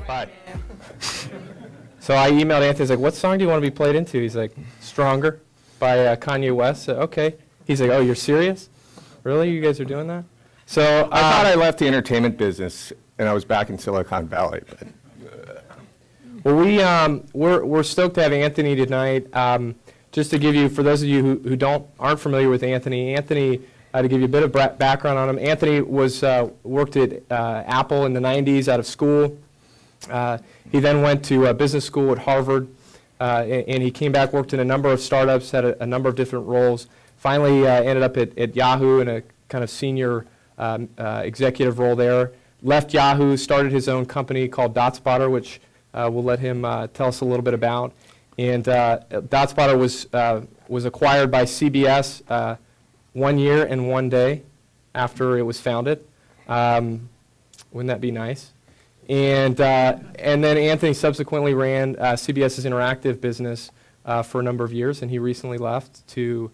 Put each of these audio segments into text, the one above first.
But so I emailed Anthony. He's like, "What song do you want to be played into?" He's like, "Stronger" by Kanye West. So, okay. He's like, "Oh, you're serious? Really? You guys are doing that?" So I thought I left the entertainment business and I was back in Silicon Valley. But well, we're stoked to have Anthony tonight. Just to give you, for those of you who aren't familiar with Anthony, to give you a bit of background on him, Anthony was worked at Apple in the 90s out of school. He then went to business school at Harvard, and he came back, worked in a number of startups, had a number of different roles. Finally, ended up at Yahoo in a kind of senior executive role there. Left Yahoo, started his own company called DotSpotter, which we'll let him tell us a little bit about. And DotSpotter was acquired by CBS 1 year and 1 day after it was founded. Wouldn't that be nice? And then Anthony subsequently ran CBS's interactive business for a number of years, and he recently left to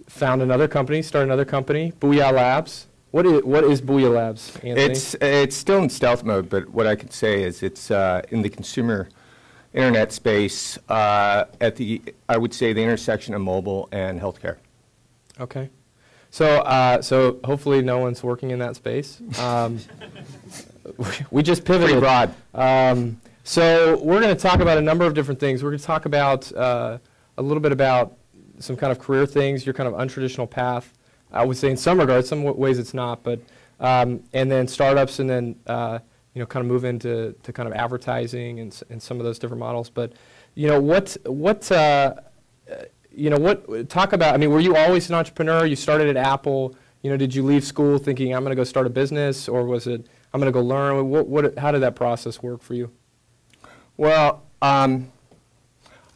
found another company, start another company, Booyah Labs. What is Booyah Labs, Anthony? it's still in stealth mode, but what I could say is it's in the consumer internet space at the, I would say, the intersection of mobile and healthcare. Okay. So hopefully no one's working in that space. We just pivoted. Pretty broad. So we're going to talk about a number of different things. We're going to talk about a little bit about some kind of career things, your kind of untraditional path. I would say in some regards, some ways it's not, but and then startups, and then kind of move into kind of advertising and some of those different models. But talk about. I mean, were you always an entrepreneur? You started at Apple. Did you leave school thinking I'm going to go start a business, or was it I'm going to go learn? How did that process work for you? Well, I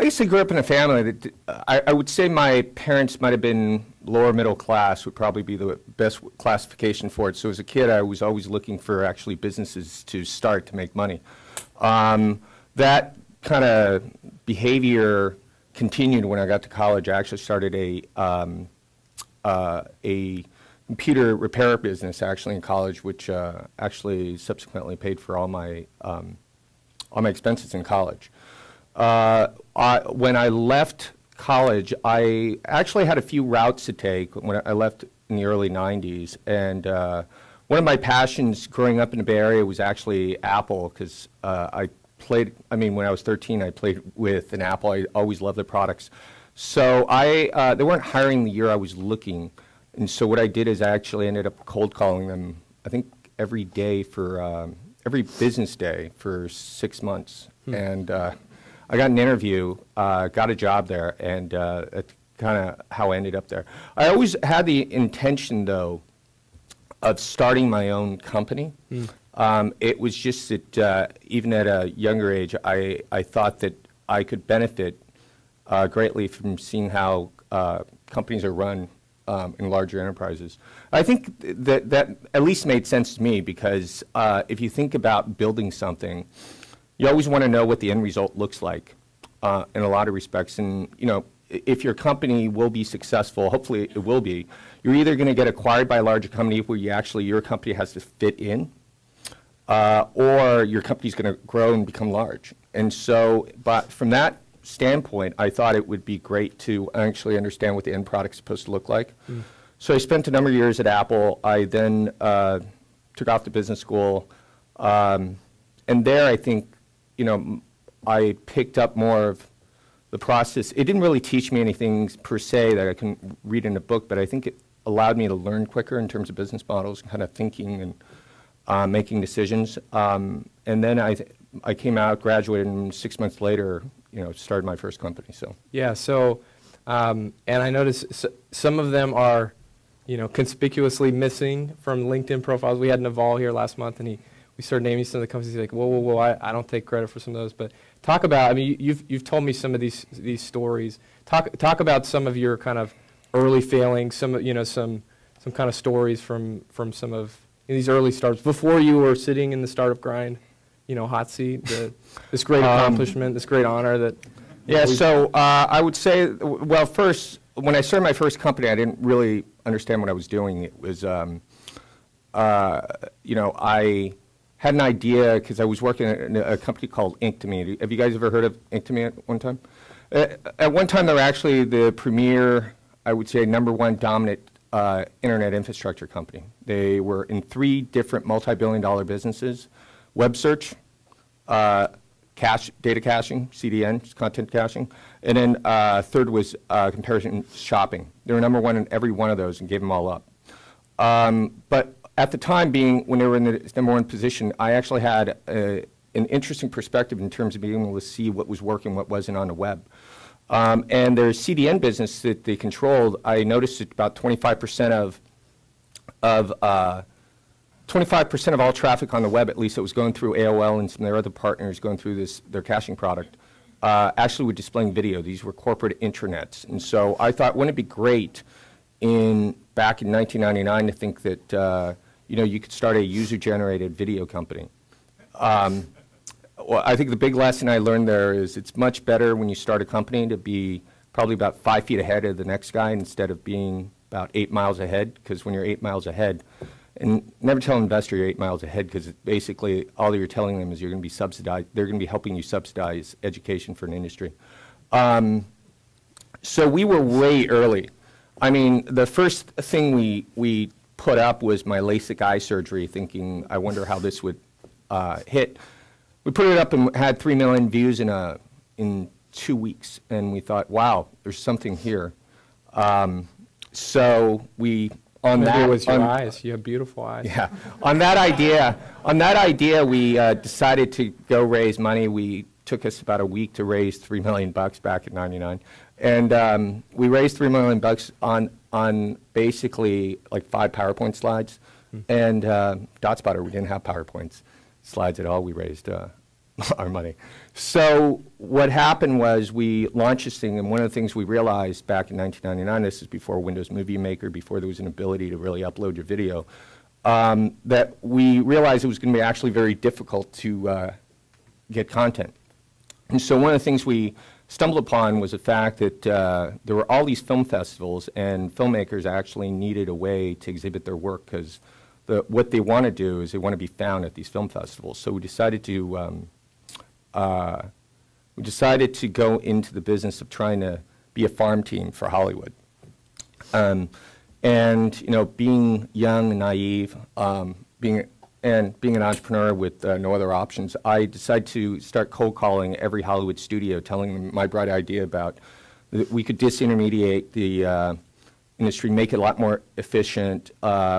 used to grow up in a family that I would say my parents might have been lower middle class, would probably be the best classification for it. So as a kid, I was always looking for actually businesses to start to make money. That kind of behavior continued when I got to college. I actually started a computer repair business actually in college, which actually subsequently paid for all my expenses in college. When I left college, I actually had a few routes to take when I left in the early 90s. And one of my passions growing up in the Bay Area was actually Apple, because when I was 13, I played with an Apple. I always loved the products. So they weren't hiring the year I was looking. And so what I did is I actually ended up cold calling them, I think, every business day for 6 months. And I got an interview, got a job there, and that's kind of how I ended up there. I always had the intention, though, of starting my own company. It was just that even at a younger age, I thought that I could benefit greatly from seeing how companies are run in larger enterprises. I think that at least made sense to me, because if you think about building something, you always want to know what the end result looks like in a lot of respects. And, if your company will be successful, hopefully it will be, you're either going to get acquired by a larger company where your company has to fit in, or your company's going to grow and become large. And so, but from that standpoint, I thought it would be great to actually understand what the end product's supposed to look like. So I spent a number of years at Apple. I then took off to business school. And there, I think, I picked up more of the process. It didn't really teach me anything per se that I can read in a book, but I think it allowed me to learn quicker in terms of business models, kind of thinking and making decisions. And then I came out, graduated, and 6 months later, started my first company. So yeah. So, and I noticed some of them are, conspicuously missing from LinkedIn profiles. We had Naval here last month, and we started naming some of the companies. He's like, whoa, I don't take credit for some of those. But talk about, I mean, you've told me some of these stories. Talk about some of your kind of early failings, some kind of stories from some of these early startups before you were sitting in the startup grind, hot seat. This great accomplishment, this great honor that. Yeah. So I would say, well, first, when I started my first company, I didn't really understand what I was doing. It was, you know, I had an idea because I was working at a company called Inktomy. Have you guys ever heard of Inktomy at one time? At one time, they were actually the premier, I would say, #1 dominant internet infrastructure company. They were in 3 different multi-billion-dollar businesses: web search, data caching, CDN, content caching, and then third was comparison shopping. They were #1 in every one of those and gave them all up. But at the time, when they were in the #1 position, I actually had an interesting perspective in terms of being able to see what was working, what wasn't on the web. And their CDN business that they controlled, I noticed that about 25% of 25% of all traffic on the web, at least that was going through AOL and some of their other partners going through their caching product, actually were displaying video. These were corporate intranets. And so I thought, wouldn't it be great back in 1999 to think that you know, you could start a user-generated video company. Well, I think the big lesson I learned there is it's much better when you start a company to be probably about 5 feet ahead of the next guy instead of being about 8 miles ahead, because when you're 8 miles ahead, and never tell an investor you're 8 miles ahead, because basically all you're telling them is you're going to be subsidized, they're going to be helping you subsidize education for an industry. So we were way early. I mean, the first thing we put up was my LASIK eye surgery, thinking, I wonder how this would hit. We put it up and had 3 million views in 2 weeks, and we thought, wow, there's something here. So we, on Maybe that, it was your eyes. You have beautiful eyes. yeah, on that idea, we decided to go raise money. We took us about a week to raise $3 million back in '99, and we raised $3 million on basically like 5 PowerPoint slides, and DotSpotter. We didn't have PowerPoint slides at all. We raised our money. So what happened was we launched this thing, and one of the things we realized back in 1999, this is before Windows Movie Maker, before there was an ability to really upload your video, that we realized it was going to be actually very difficult to get content. And so one of the things we stumbled upon was the fact that there were all these film festivals, and filmmakers actually needed a way to exhibit their work, because what they want to do is they want to be found at these film festivals. So we decided to go into the business of trying to be a farm team for Hollywood. And you know, being young and naive, being an entrepreneur with no other options, I decided to start cold calling every Hollywood studio, telling them my bright idea about that we could disintermediate the industry, make it a lot more efficient.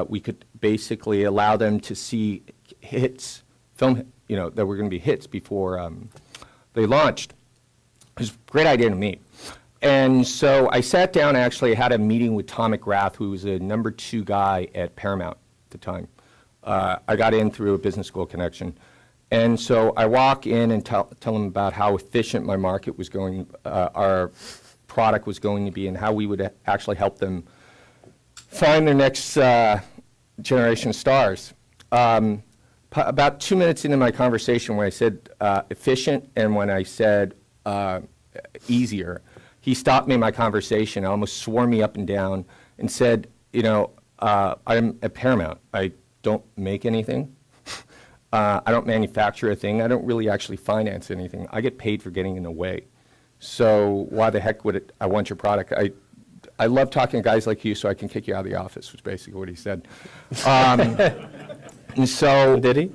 We could basically allow them to see hits, film, you know, that were going to be hits before they launched. It was a great idea to me. And so I sat down, actually had a meeting with Tom McGrath, who was a #2 guy at Paramount at the time. I got in through a business school connection. And so I walk in and tell them about how efficient my market was going, our product was going to be, and how we would actually help them find their next generation of stars. About 2 minutes into my conversation, when I said efficient and when I said easier, he stopped me in my conversation, almost swore me up and down, and said, you know, I'm at Paramount. I don't make anything. I don't manufacture a thing. I don't really actually finance anything. I get paid for getting in the way. So why the heck would I want your product? I love talking to guys like you so I can kick you out of the office, was basically what he said. And so, did he?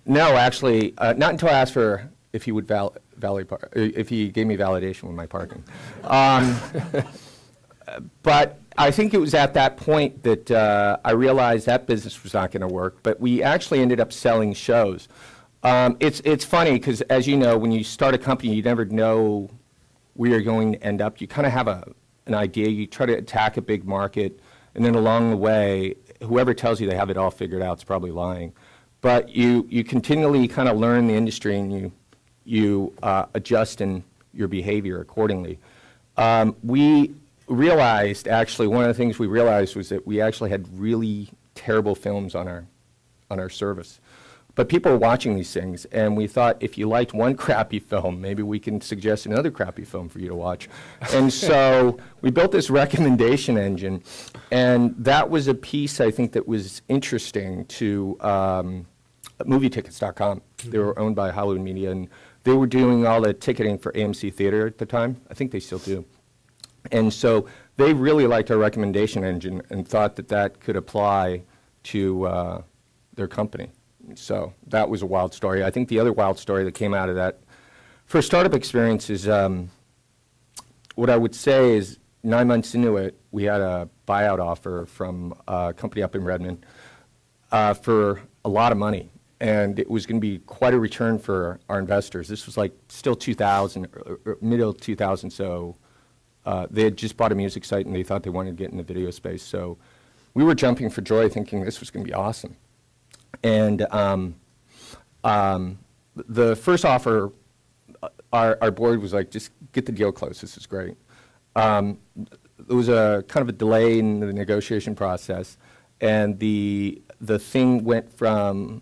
No, actually, not until I asked for if he would if he gave me validation with my parking. But I think it was at that point that I realized that business was not going to work. But we actually ended up selling shows. It's funny because, as you know, when you start a company, you never know where you're going to end up. You kind of have an idea. You try to attack a big market, and then along the way, whoever tells you they have it all figured out is probably lying. But you continually kind of learn the industry, and you adjust in your behavior accordingly. We realized, actually, one of the things we realized was that we actually had really terrible films on our service. But people are watching these things, and we thought if you liked one crappy film, maybe we can suggest another crappy film for you to watch. And so we built this recommendation engine, and that was a piece I think that was interesting to movietickets.com. They were owned by Hollywood Media, and they were doing all the ticketing for AMC Theater at the time. I think they still do. And so they really liked our recommendation engine and thought that that could apply to their company. So that was a wild story. I think the other wild story that came out of that for startup experience is what I would say is 9 months into it, we had a buyout offer from a company up in Redmond for a lot of money. And it was going to be quite a return for our investors. This was like still 2000, or middle 2000, so they had just bought a music site and they thought they wanted to get in the video space. So we were jumping for joy thinking this was going to be awesome. And the first offer, our board was like, just get the deal closed, this is great. There was a kind of a delay in the negotiation process, and the thing went from,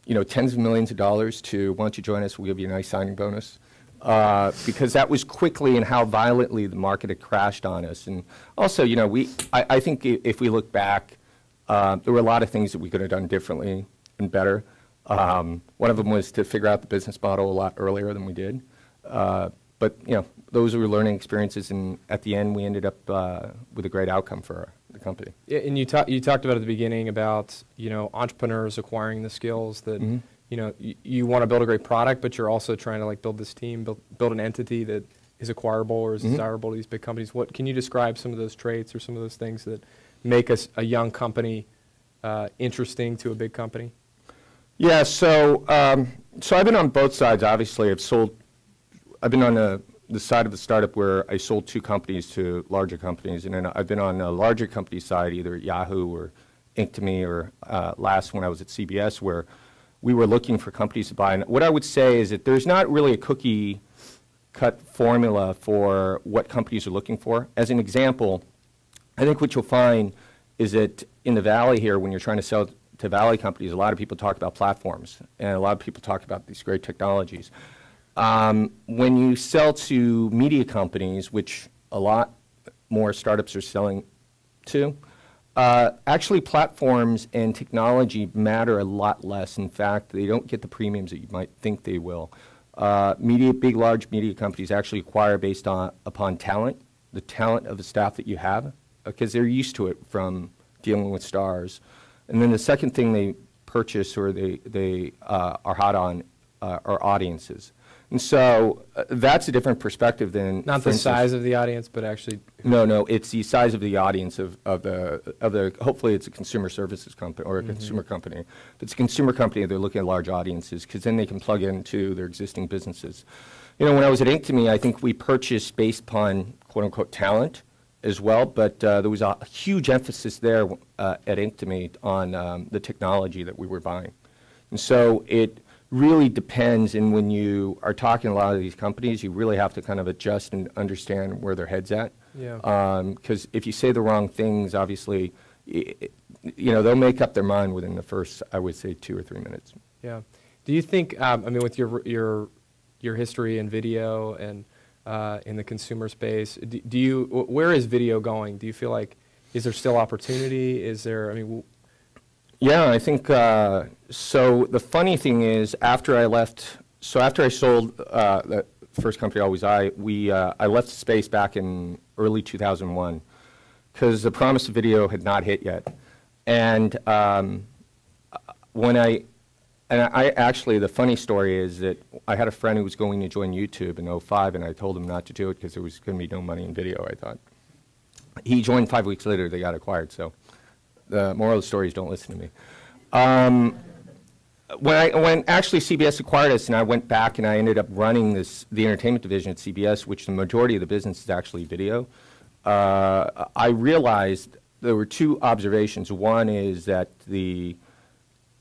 you know, tens of millions of dollars to, why don't you join us, we'll give you a nice signing bonus. Because that was quickly and how violently the market had crashed on us. And also, you know, I think if we look back, there were a lot of things that we could have done differently and better. One of them was to figure out the business model a lot earlier than we did. But, you know, those were learning experiences, and at the end we ended up with a great outcome for the company. Yeah, and you talked about at the beginning about, you know, entrepreneurs acquiring the skills that, you know, you want to build a great product, but you're also trying to like build this team, build an entity that is acquirable or is desirable to these big companies. What can you describe some of those traits or some of those things that make us a young company interesting to a big company? Yeah, so I've been on both sides. Obviously, I've been on the side of the startup where I sold 2 companies to larger companies, and then I've been on the larger company side, either at Yahoo or Inc2Me, or last when I was at CBS, where we were looking for companies to buy. And what I would say is that there's not really a cookie-cut formula for what companies are looking for. As an example, I think what you'll find is that in the Valley here, when you're trying to sell to Valley companies, a lot of people talk about platforms, and a lot of people talk about these great technologies. When you sell to media companies, which a lot more startups are selling to, actually platforms and technology matter a lot less. In fact, they don't get the premiums that you might think they will. Big, large media companies actually acquire based upon talent, the talent of the staff that you have, because they're used to it from dealing with stars. And then the second thing they purchase or they are hot on are audiences. And so that's a different perspective than... Not the size of the audience, but actually... No, it's the size of the audience of the hopefully it's a consumer services company or a consumer company. If it's a consumer company, they're looking at large audiences because then they can plug into their existing businesses. You know, when I was at Inc2Me, I think we purchased based upon quote-unquote talent as well, but there was a huge emphasis there at Inc2Me on the technology that we were buying. And so it really depends, and when you are talking to a lot of these companies, you really have to kind of adjust and understand where their head's at. Yeah. Because if you say the wrong things, obviously, you know, they'll make up their mind within the first, I would say, 2 or 3 minutes. Yeah. Do you think, I mean, with your history in video and in the consumer space, where is video going? Do you feel like, is there still opportunity? Is there, I mean... Yeah, I think, so the funny thing is, after I left, so after I sold the first company, Always I left the space back in early 2001, because the promise of video had not hit yet. And actually, the funny story is that I had a friend who was going to join YouTube in 2005, and I told him not to do it because there was going to be no money in video, I thought. He joined 5 weeks later, they got acquired, so. The moral of the story is don't listen to me. When actually CBS acquired us and I went back and I ended up running the entertainment division at CBS, which the majority of the business is actually video, I realized there were 2 observations. One is that a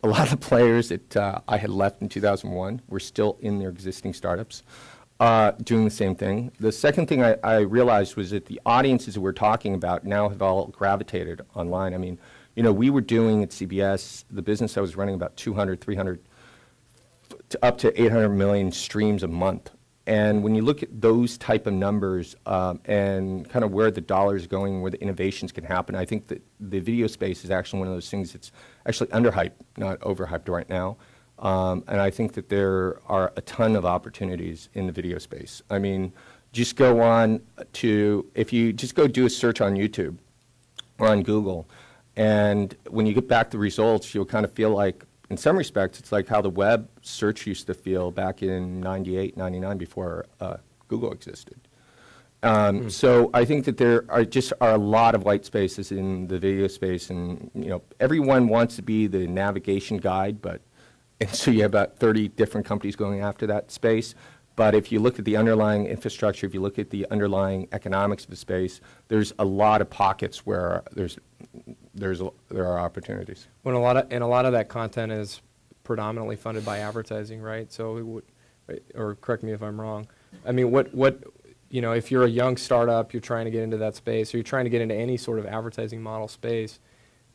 lot of the players that I had left in 2001 were still in their existing startups doing the same thing. The second thing I realized was that the audiences that we're talking about now have all gravitated online. I mean, You know, we were doing at CBS, the business I was running, about 200, 300, to up to 800 million streams a month. And when you look at those type of numbers and kind of where the dollar is going, where the innovations can happen, I think that the video space is actually one of those things that's actually underhyped, not overhyped right now. And I think that there are a ton of opportunities in the video space. I mean, just go on to, if you just go do a search on YouTube or on Google, and when you get back the results, you'll kind of feel like, in some respects, it's like how the web search used to feel back in 98, 99 before Google existed. So I think that there are a lot of white spaces in the video space, and you know, everyone wants to be the navigation guide, and so you have about 30 different companies going after that space. But if you look at the underlying infrastructure, if you look at the underlying economics of the space, there's a lot of pockets where there are opportunities. When a lot of that content is predominantly funded by advertising, right? So it would, or correct me if I'm wrong. I mean, what you know, if you're a young startup, you're trying to get into that space, or you're trying to get into any sort of advertising model space,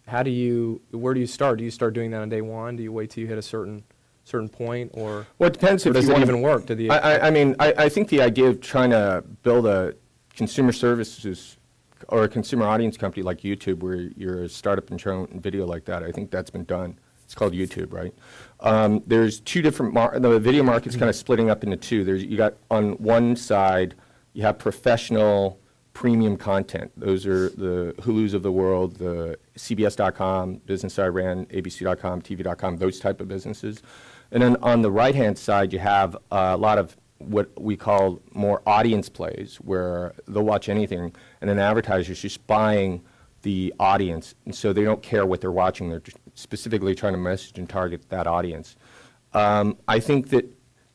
where do you start? Do you start doing that on day one? Do you wait till you hit a certain point, or well, it depends. Or does it even work? I mean, I think the idea of trying to build a consumer services or a consumer audience company like YouTube, where you're a startup and showing video like that, I think that's been done. It's called YouTube, right? There's two different the video market's kind of splitting up into two. You got on one side, you have professional premium content. Those are the Hulus of the world, the CBS.com, Business I Ran, ABC.com, TV.com, those type of businesses. And then on the right-hand side, you have a lot of what we call more audience plays, where they'll watch anything, and then advertisers just buying the audience, and so they don't care what they're watching. They're specifically trying to message and target that audience. I think that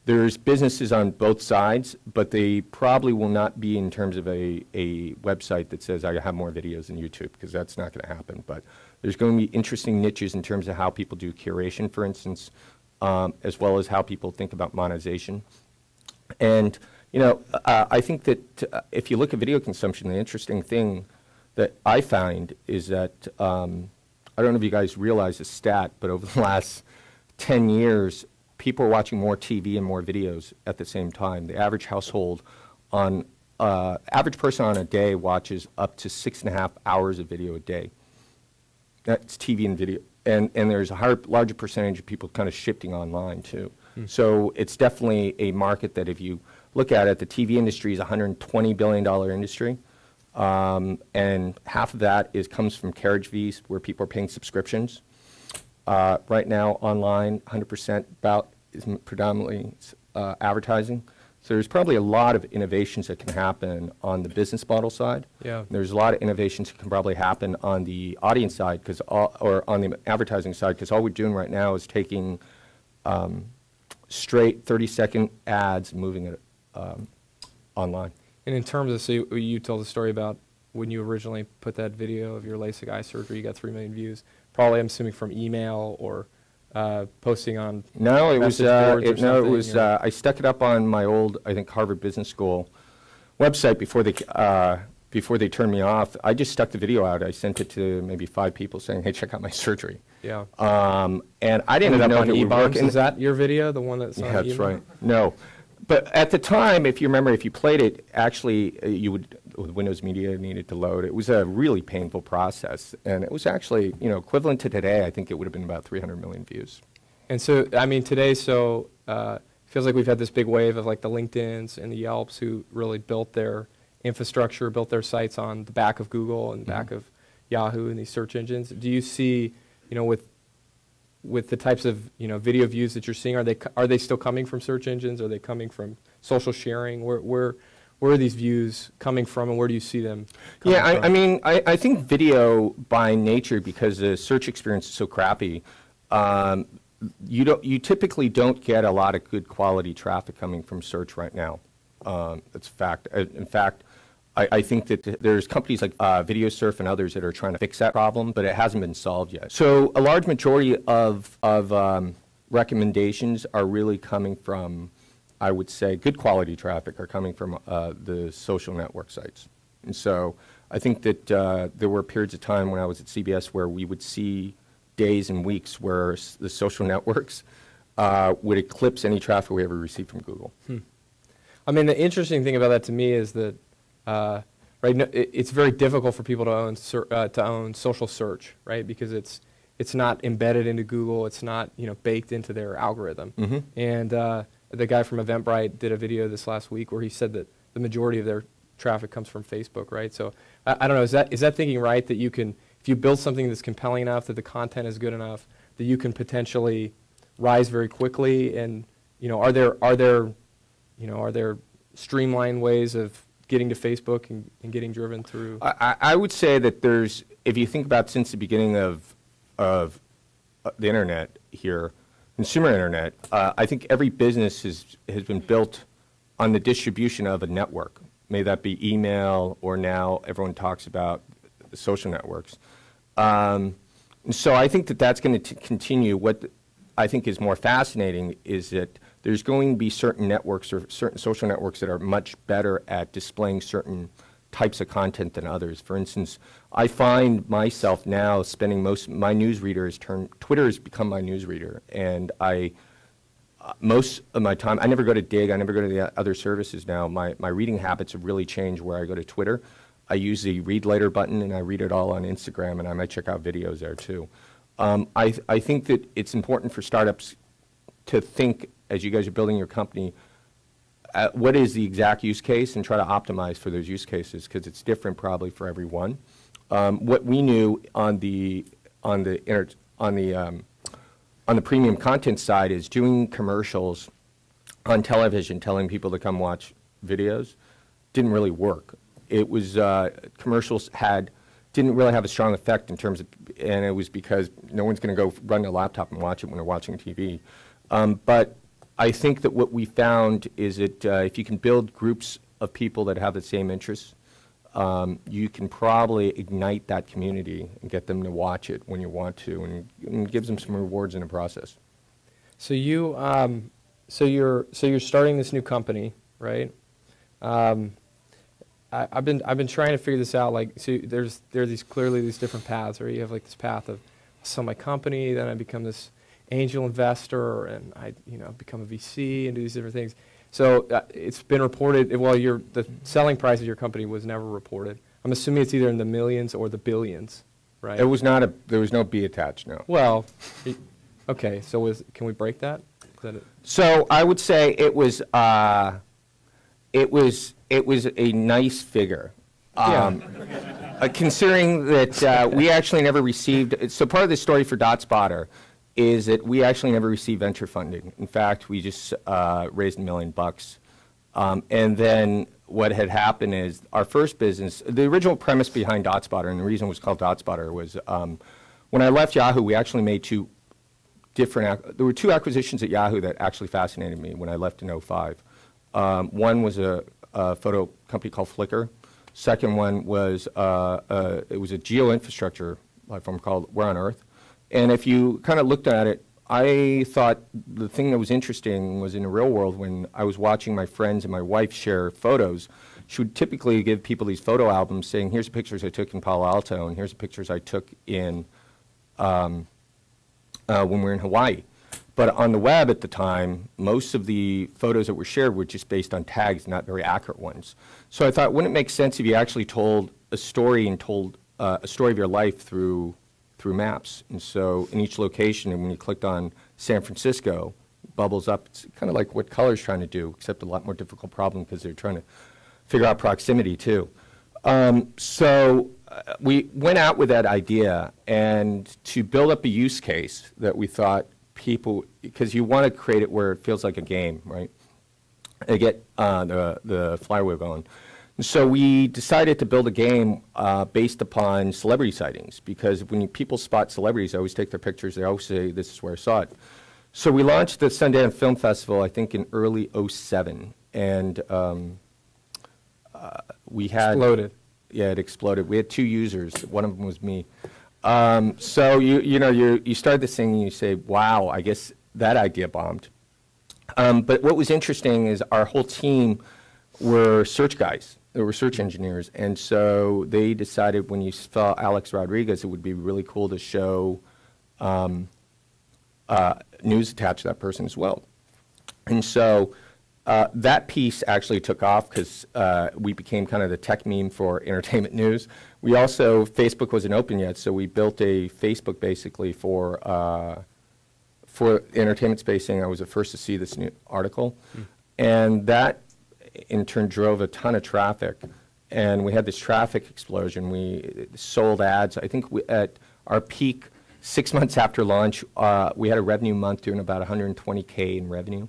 there's businesses on both sides, but they probably will not be in terms of a website that says I have more videos than YouTube, because that's not going to happen. But there's going to be interesting niches in terms of how people do curation, for instance, as well as how people think about monetization. And you know, I think that if you look at video consumption, the interesting thing that I find is that I don't know if you guys realize the stat, but over the last 10 years, people are watching more TV and more videos at the same time. The average household average person on a day watches up to 6.5 hours of video a day. That's TV and video. And there's a larger percentage of people kind of shifting online too. So it's definitely a market that if you look at it, the TV industry is a $120 billion industry. And half of that comes from carriage fees, where people are paying subscriptions. Right now, online, 100% is predominantly advertising. So there's probably a lot of innovations that can happen on the business model side. Yeah. There's a lot of innovations that can probably happen on the audience side, or on the advertising side, because all we're doing right now is taking straight 30-second ads and moving it online. And in terms of, so you told the story about when you originally put that video of your LASIK eye surgery, you got 3 million views. Probably, I'm assuming, from email or posting on. No, it was. No, it was. I stuck it up on my old, I think, Harvard Business School website before they turned me off. I just stuck the video out. I sent it to maybe 5 people saying, "Hey, check out my surgery." Yeah. And I didn't know if it would work. Is that your video, the one that's on Yeah, that's email? right. No. But at the time, if you remember, if you played it, actually, with Windows Media needed to load. It was a really painful process, and it was actually, you know, equivalent to today. I think it would have been about 300 million views. And so, I mean, today, so feels like we've had this big wave of like the LinkedIns and the Yelps who really built their infrastructure, built their sites on the back of Google and the back of Yahoo and these search engines. Do you see, you know, with the types of, you know, video views that you're seeing, are they still coming from search engines? Are they coming from social sharing? Where are these views coming from, and where do you see them coming from? I mean, I think video by nature, because the search experience is so crappy, you typically don't get a lot of good quality traffic coming from search right now. That's a fact. In fact, I think that there's companies like VideoSurf and others that are trying to fix that problem, but it hasn't been solved yet. So a large majority of recommendations are really coming from, I would say, good quality traffic are coming from the social network sites. And so I think that there were periods of time when I was at CBS where we would see days and weeks where the social networks would eclipse any traffic we ever received from Google. I mean, the interesting thing about that to me is that right, no, it's very difficult for people to own social search, right? Because it's not embedded into Google. It's not, you know, baked into their algorithm. And the guy from Eventbrite did a video this last week where he said that the majority of their traffic comes from Facebook, right? So I don't know, is that thinking right, that you can, if you build something that's compelling enough, that the content is good enough, that you can potentially rise very quickly? And, you know, are there streamlined ways of getting to Facebook and getting driven through? I would say that there's, if you think about since the beginning of the internet here, consumer internet, I think every business has been built on the distribution of a network. May that be email, or now everyone talks about the social networks. So I think that that's going to continue. What I think is more fascinating is that there's going to be certain networks or certain social networks that are much better at displaying certain types of content than others. For instance, I find myself now spending my newsreader has Twitter has become my newsreader, and most of my time, I never go to Dig, I never go to the other services now. My reading habits have really changed where I go to Twitter. I use the read later button, and I read it all on Instagram, and I might check out videos there too. I think that it's important for startups to think, as you guys are building your company, what is the exact use case, and try to optimize for those use cases, because it's different probably for everyone. What we knew on the premium content side is doing commercials on television, telling people to come watch videos, didn't really work. It was commercials didn't really have a strong effect in terms of, and it was because no one's going to go run their laptop and watch it when they're watching TV. But I think that what we found is that if you can build groups of people that have the same interests, you can probably ignite that community and get them to watch it when you want to, and gives them some rewards in the process. So you're starting this new company, right? I've been trying to figure this out. Like, so there are clearly these different paths, right? You have like this path of sell my company, then I become this angel investor, and I become a VC and do these different things. So it's been reported. Well, the selling price of your company was never reported. I'm assuming it's either in the millions or the billions, right? It was not there was no B attached, no. Well, okay. So can we break that? Is that it? So I would say it was a nice figure. Considering that we actually never received. So part of the story for DotSpotter is that we actually never received venture funding. In fact, we just raised $1 million. And then what had happened is our first business, the original premise behind DotSpotter, and the reason it was called DotSpotter, was when I left Yahoo, we actually made there were two acquisitions at Yahoo that actually fascinated me when I left in 2005. One was a photo company called Flickr. Second one was it was a geo-infrastructure platform called Where on Earth. And if you kind of looked at it, I thought the thing that was interesting was in the real world when I was watching my friends and my wife share photos. She would typically give people these photo albums saying, here's the pictures I took in Palo Alto, and here's the pictures I took in when we were in Hawaii. But on the web at the time, most of the photos that were shared were just based on tags, not very accurate ones. So I thought, wouldn't it make sense if you actually told a story and told a story of your life through maps? And so in each location, and when you clicked on San Francisco, it bubbles up. It's kind of like what Color's trying to do, except a lot more difficult problem because they're trying to figure out proximity too. So we went out with that idea, and to build up a use case that we thought people, because you want to create it where it feels like a game, right? To get the flywheel going. And so we decided to build a game based upon celebrity sightings, because when people spot celebrities, they always take their pictures. They always say, this is where I saw it. So we launched the Sundance Film Festival, I think, in early '07, and we had exploded. Yeah, it exploded. We had 2 users. One of them was me. So you start this thing and you say, wow, I guess that idea bombed. But what was interesting is our whole team were search guys. They were search engineers, and so they decided when you saw Alex Rodriguez, it would be really cool to show news attached to that person as well. And so that piece actually took off because we became kind of the tech meme for entertainment news. We also, Facebook wasn't open yet, so we built a Facebook basically for entertainment space, saying I was the first to see this new article. And that in turn drove a ton of traffic. And we had this traffic explosion. We sold ads. I think at our peak, 6 months after launch, we had a revenue month doing about 120K in revenue.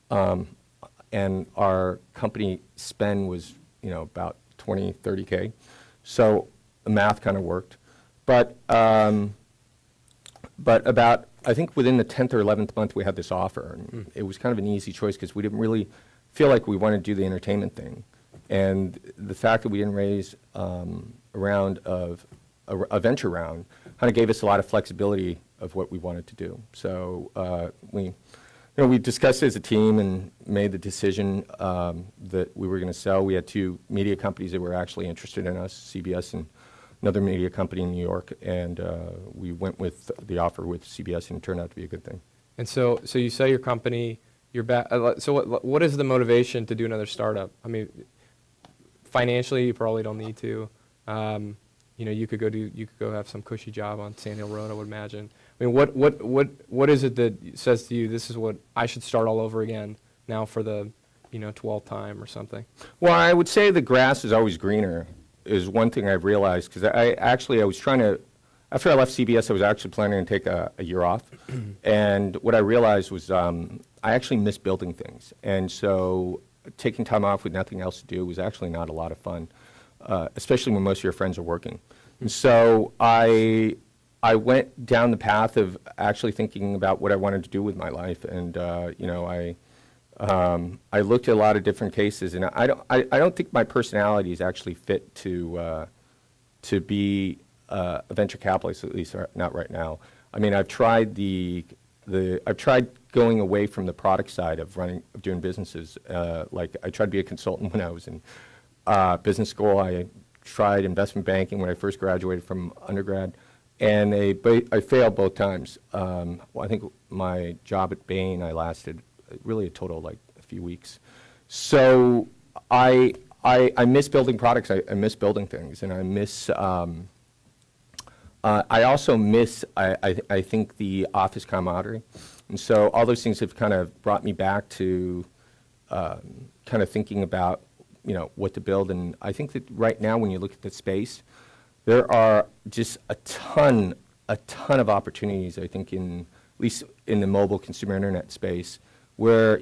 And our company spend was, about 20, 30K. So the math kind of worked. But about, I think within the 10th or 11th month, we had this offer. And it was kind of an easy choice because we didn't really feel like we wanted to do the entertainment thing. And the fact that we didn't raise a venture round kind of gave us a lot of flexibility of what we wanted to do. So we discussed it as a team and made the decision that we were going to sell. We had two media companies that were actually interested in us, CBS and another media company in New York, and we went with the offer with CBS, and it turned out to be a good thing. And so you sell your company. You're back. So what is the motivation to do another startup? I mean, financially, you probably don't need to. You could go have some cushy job on Sand Hill Road, I would imagine. I mean, what is it that says to you, this is what I should start all over again now for the 12th time or something? Well, I would say the grass is always greener is one thing I've realized, because I was trying to, after I left CBS, I was actually planning to take a year off. And what I realized was I actually miss building things. And so taking time off with nothing else to do was actually not a lot of fun, especially when most of your friends are working. And so I went down the path of actually thinking about what I wanted to do with my life. And, I looked at a lot of different cases, and I don't think my personality is actually fit to be a venture capitalist, at least not right now. I mean, I've tried I've tried going away from the product side of doing businesses. Like I tried to be a consultant when I was in business school. I tried investment banking when I first graduated from undergrad, and I failed both times. Well, I think my job at Bain, I lasted really a total of like a few weeks. So I miss building products. I miss building things, and I miss. I also miss, I think, the office camaraderie. And so all those things have kind of brought me back to kind of thinking about, what to build. And I think that right now when you look at the space, there are just a ton of opportunities, I think, at least in the mobile consumer internet space, where,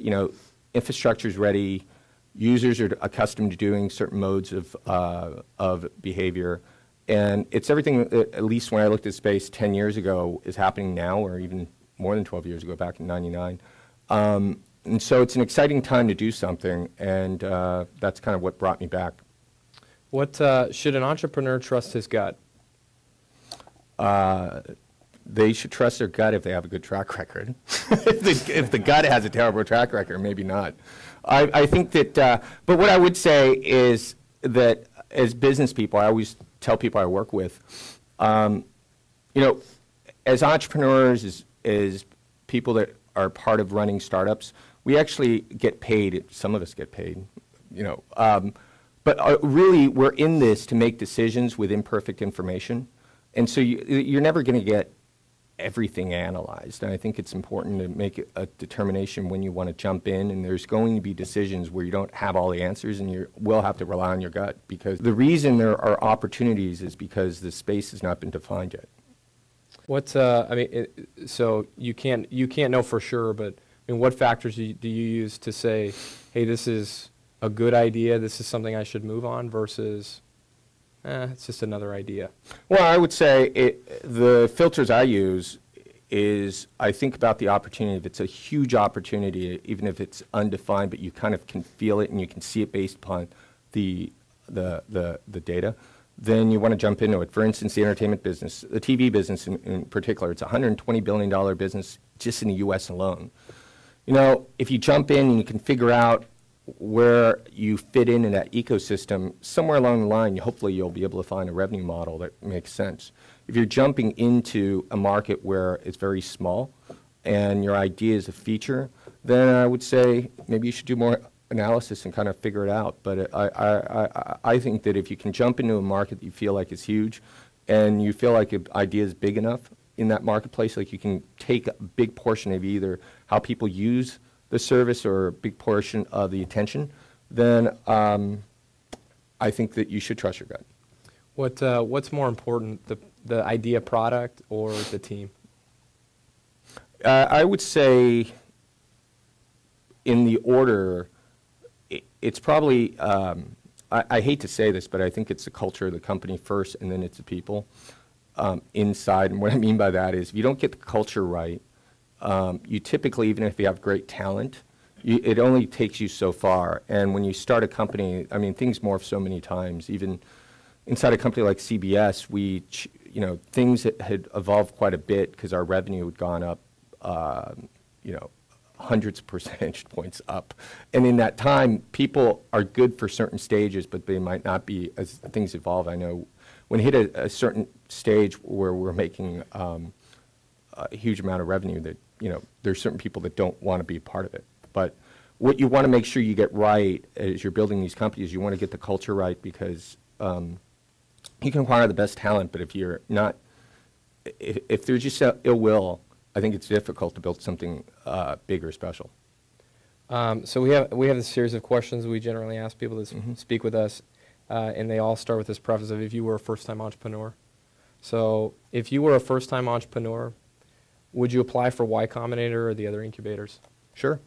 infrastructure is ready, users are accustomed to doing certain modes of behavior. And it's everything, at least when I looked at space 10 years ago, is happening now, or even more than 12 years ago, back in '99. And so it's an exciting time to do something, and that's kind of what brought me back. What should an entrepreneur trust his gut? They should trust their gut if they have a good track record. If the gut has a terrible track record, maybe not. I think that, but what I would say is that as business people, I always tell people I work with, as entrepreneurs, as people that are part of running startups, we actually get paid. Some of us get paid, but really we're in this to make decisions with imperfect information, and so you're never going to get everything analyzed. And I think it's important to make a determination when you want to jump in, and there's going to be decisions where you don't have all the answers, and you will have to rely on your gut, because the reason there are opportunities is because the space has not been defined yet. So you can't know for sure, but what factors do you use to say, hey, this is a good idea, this is something I should move on, versus it's just another idea? Well, I would say the filters I use is I think about the opportunity. If it's a huge opportunity, even if it's undefined, but you kind of can feel it and you can see it based upon the data, then you want to jump into it. For instance, the entertainment business, the TV business in particular, it's a $120 billion business just in the U.S. alone. If you jump in and you can figure out where you fit in that ecosystem, somewhere along the line, hopefully you'll be able to find a revenue model that makes sense. If you're jumping into a market where it's very small and your idea is a feature, then I would say maybe you should do more analysis and kind of figure it out. But I think that if you can jump into a market that you feel like is huge and you feel like an idea is big enough in that marketplace, like you can take a big portion of either how people use the service or a big portion of the attention, then I think that you should trust your gut. What's more important, the idea product or the team? I would say in the order, it's probably, I hate to say this, but I think it's the culture of the company first and then it's the people inside. And what I mean by that is if you don't get the culture right, you typically, even if you have great talent, it only takes you so far. And when you start a company, I mean, things morph so many times. Even inside a company like CBS, things had evolved quite a bit because our revenue had gone up, hundreds of percentage points up. And in that time, people are good for certain stages, but they might not be as things evolve. I know when it hit a certain stage where we're making a huge amount of revenue that, there's certain people that don't want to be a part of it. But what you want to make sure you get right as you're building these companies, you want to get the culture right because you can acquire the best talent, but if you're not, if there's just ill will, I think it's difficult to build something big or special. So we have this series of questions we generally ask people to speak with us, and they all start with this preface of if you were a first-time entrepreneur. So if you were a first-time entrepreneur, would you apply for Y Combinator or the other incubators? Sure,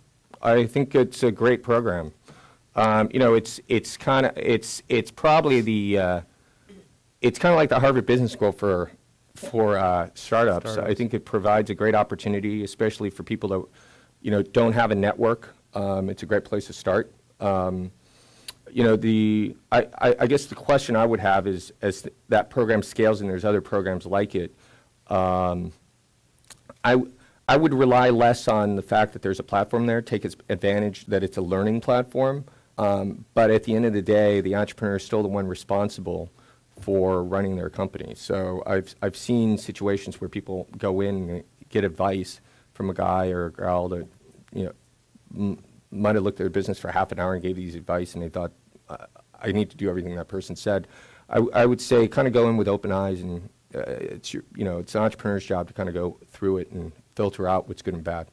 I think it's a great program. It's probably the it's kind of like the Harvard Business School for startups. I think it provides a great opportunity, especially for people that don't have a network. It's a great place to start. I guess the question I would have is, as that program scales and there's other programs like it, I would rely less on the fact that there's a platform there, take its advantage that it's a learning platform. But at the end of the day, the entrepreneur is still the one responsible for running their company. So I've seen situations where people go in and get advice from a guy or a girl that might have looked at their business for half an hour and gave these advice, and they thought, I need to do everything that person said. I would say kind of go in with open eyes, and it's an entrepreneur's job to kind of go through it and filter out what's good and bad.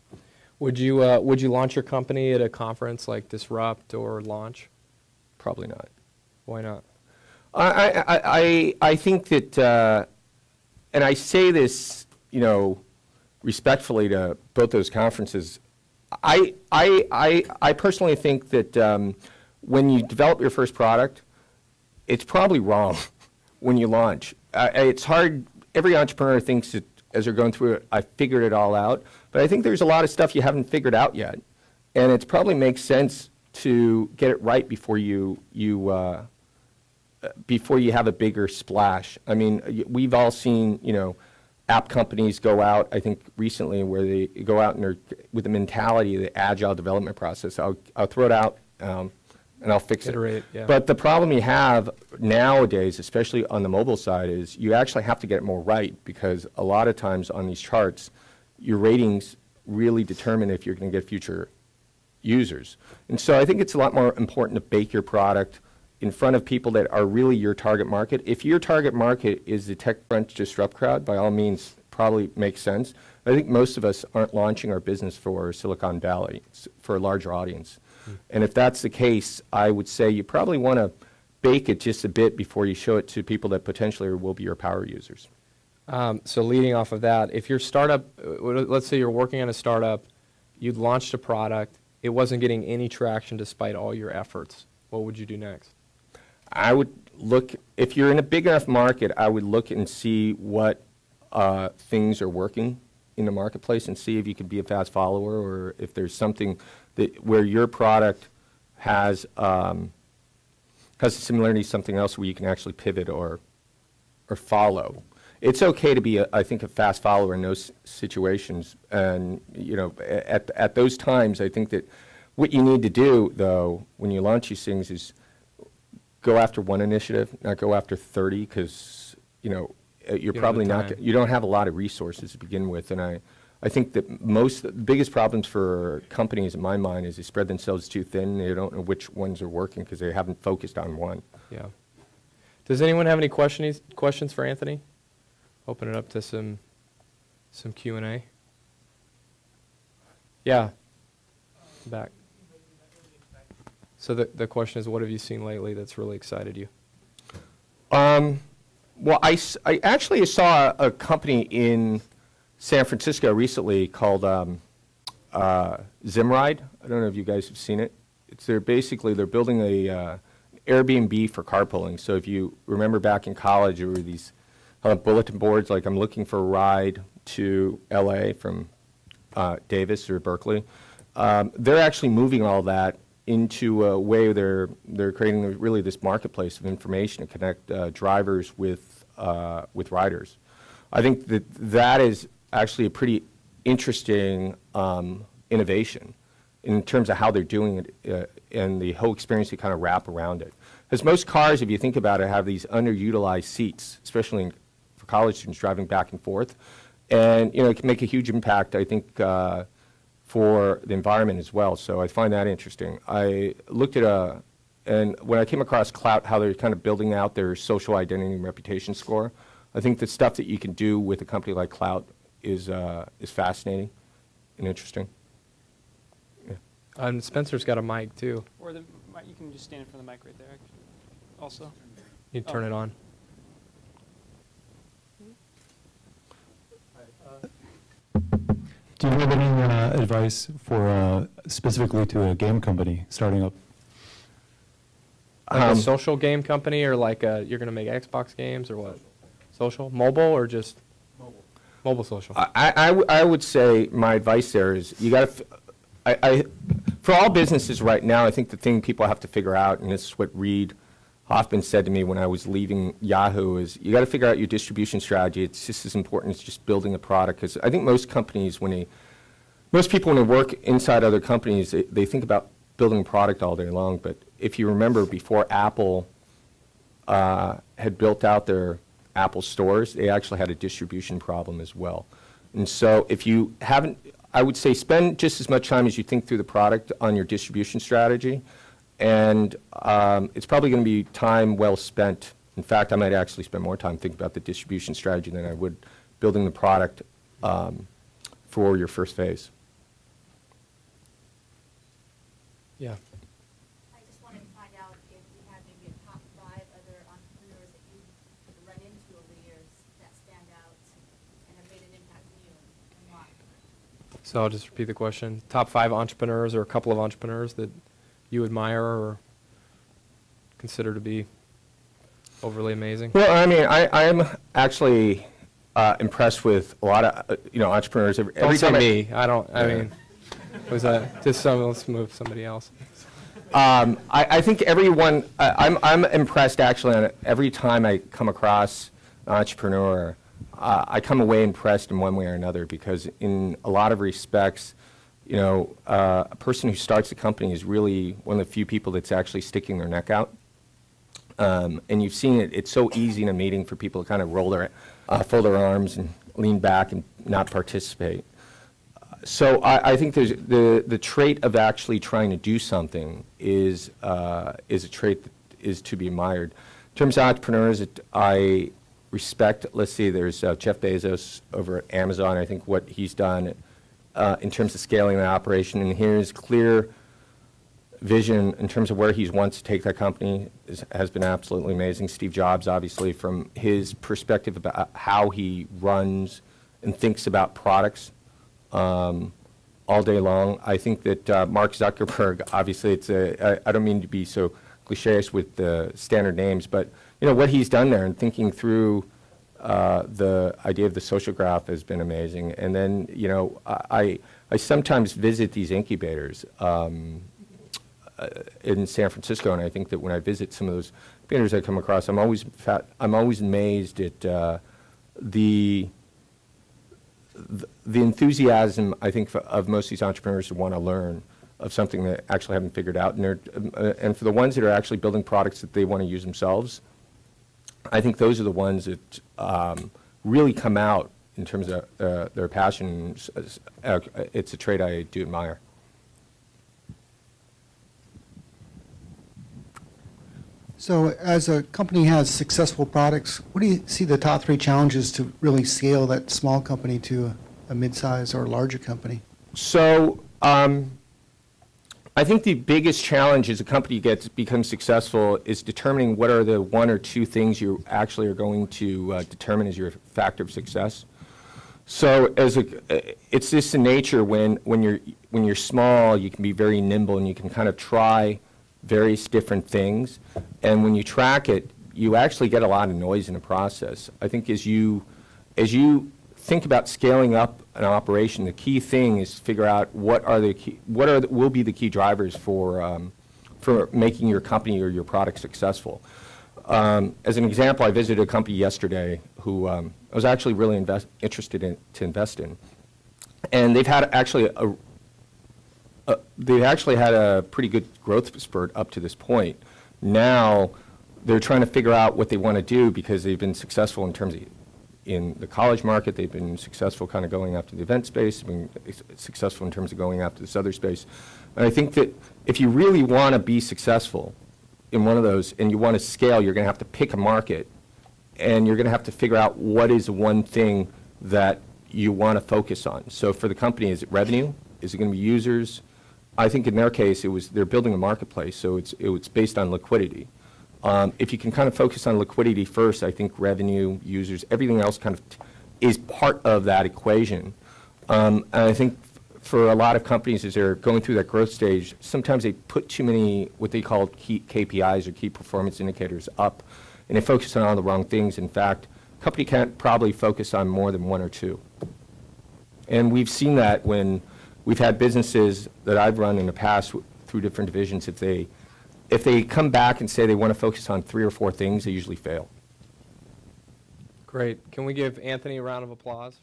Would you launch your company at a conference like Disrupt or Launch? Probably not. Why not? I think that, and I say this, respectfully to both those conferences. I personally think that when you develop your first product, it's probably wrong when you launch. It's hard. Every entrepreneur thinks that as they're going through it, I figured it all out. But I think there's a lot of stuff you haven't figured out yet, and it probably makes sense to get it right before you have a bigger splash. I mean, we've all seen, app companies go out, I think recently, where they go out and they're with the mentality of the agile development process. I'll throw it out and I'll fix it. Yeah. But the problem you have nowadays, especially on the mobile side, is you actually have to get it more right, because a lot of times on these charts, your ratings really determine if you're going to get future users. And so I think it's a lot more important to bake your product in front of people that are really your target market. If your target market is the tech crunch disrupt crowd, by all means, probably makes sense. I think most of us aren't launching our business for Silicon Valley. It's for a larger audience. And if that's the case, I would say you probably want to bake it just a bit before you show it to people that potentially will be your power users. So leading off of that, if your startup, let's say you're working on a startup, you'd launched a product, it wasn't getting any traction despite all your efforts, what would you do next? I would look, if you're in a big enough market, I would look and see what things are working in the marketplace and see if you could be a fast follower, or if there's something that where your product has a similarity to something else where you can actually pivot or follow. It's okay to be, I think, a fast follower in those situations. And at those times, I think that What you need to do, though, when you launch these things is go after one initiative, not go after 30, because, you know, you're probably not, you don't have a lot of resources to begin with. And I think that the biggest problems for companies, in my mind, is they spread themselves too thin. They don't know which ones are working because they haven't focused on one. Yeah. Does anyone have any questions for Anthony? Open it up to some Q&A. Yeah. Back. So the question is, what have you seen lately that's really excited you? Well, I actually saw a company in San Francisco recently called Zimride. I don't know if you guys have seen it. They're building a Airbnb for carpooling. So if you remember back in college, there were these bulletin boards like, I'm looking for a ride to LA from Davis or Berkeley. They're actually moving all that into a way they're creating really this marketplace of information to connect drivers with riders. I think that is actually a pretty interesting innovation in terms of how they're doing it and the whole experience they kind of wrap around it. Because most cars, if you think about it, have these underutilized seats, especially for college students driving back and forth. And, you know, it can make a huge impact, I think, for the environment as well. So I find that interesting. I looked at and when I came across Clout, how they're kind of building out their social identity and reputation score, I think the stuff that you can do with a company like Clout is fascinating and interesting. Yeah. And Spencer's got a mic too. Or you can just stand in front of the mic right there, actually. Also. You turn it on. Do you have any advice for specifically to a game company starting up? Like a social game company, or like you're going to make Xbox games, or what? Social? Mobile, or just? Mobile. Mobile social. I would say my advice there is you got to, for all businesses right now, I think the thing people have to figure out, and this is what Reid Hoffman said to me when I was leaving Yahoo, is you got to figure out your distribution strategy. It's just as important as just building a product. Because I think most companies, most people when they work inside other companies, they think about building a product all day long. But if you remember, before Apple had built out their Apple stores, they actually had a distribution problem as well. And so if you haven't, I would say spend just as much time as you think through the product on your distribution strategy. And it's probably going to be time well spent. In fact, I might actually spend more time thinking about the distribution strategy than I would building the product for your first phase. Yeah. I just wanted to find out if you had maybe a top 5 other entrepreneurs that you've run into over the years that stand out and have made an impact on you, and why. So I'll just repeat the question. Top 5 entrepreneurs, or a couple of entrepreneurs that you admire or consider to be overly amazing? Well, I mean, I am actually impressed with a lot of entrepreneurs. Don't say me. I don't. I mean, was that just let's move somebody else? I think everyone. I'm impressed actually on every time I come across an entrepreneur. I come away impressed in one way or another, because in a lot of respects, a person who starts a company is really one of the few people that's actually sticking their neck out. And you've seen it. It's so easy in a meeting for people to kind of fold their arms and lean back and not participate. So I think there's the trait of actually trying to do something is a trait that is to be admired. In terms of entrepreneurs that I respect, let's see, there's Jeff Bezos over at Amazon. I think what he's done in terms of scaling the operation, and here's clear vision in terms of where he wants to take that company has been absolutely amazing. Steve Jobs, obviously, from his perspective about how he runs and thinks about products all day long. I think that Mark Zuckerberg, obviously, I don't mean to be so cliché with the standard names, but what he's done there and thinking through the idea of the social graph has been amazing. And then, I sometimes visit these incubators in San Francisco, and I think that when I visit some of those incubators I come across, I'm always amazed at the enthusiasm, I think, of most of these entrepreneurs who want to learn. of something they actually haven't figured out. And for the ones that are actually building products that they want to use themselves, I think those are the ones that really come out in terms of their passion. It's a trait I do admire. So as a company has successful products, what do you see the top 3 challenges to really scale that small company to a mid-size or larger company? So I think the biggest challenge as a company becomes successful is determining what are the 1 or 2 things you actually are going to determine as your factor of success. So it's just in nature when you're small, you can be very nimble and you can kind of try various different things, and when you track it, you actually get a lot of noise in the process. I think as you think about scaling up an operation, the key thing is to figure out what will be the key drivers for making your company or your product successful. As an example, I visited a company yesterday who I was actually really interested to invest in, and they've had they've actually had a pretty good growth spurt up to this point. Now they're trying to figure out what they want to do because they've been successful in terms of in the college market. They've been successful kind of going after the event space. They've been successful in terms of going after this other space. And I think that if you really want to be successful in one of those and you want to scale, you're going to have to pick a market, and you're going to have to figure out what is the one thing that you want to focus on. So for the company, is it revenue? Is it going to be users? I think in their case, they're building a marketplace, so it's based on liquidity. If you can kind of focus on liquidity first, I think revenue, users, everything else kind of is part of that equation. And I think for a lot of companies, as they're going through that growth stage, sometimes they put too many what they call key KPIs or key performance indicators up, and they focus on all the wrong things. In fact, a company can't probably focus on more than 1 or 2. And we've seen that when we've had businesses that I've run in the past through different divisions. If they come back and say they want to focus on 3 or 4 things, they usually fail. Great. Can we give Anthony a round of applause?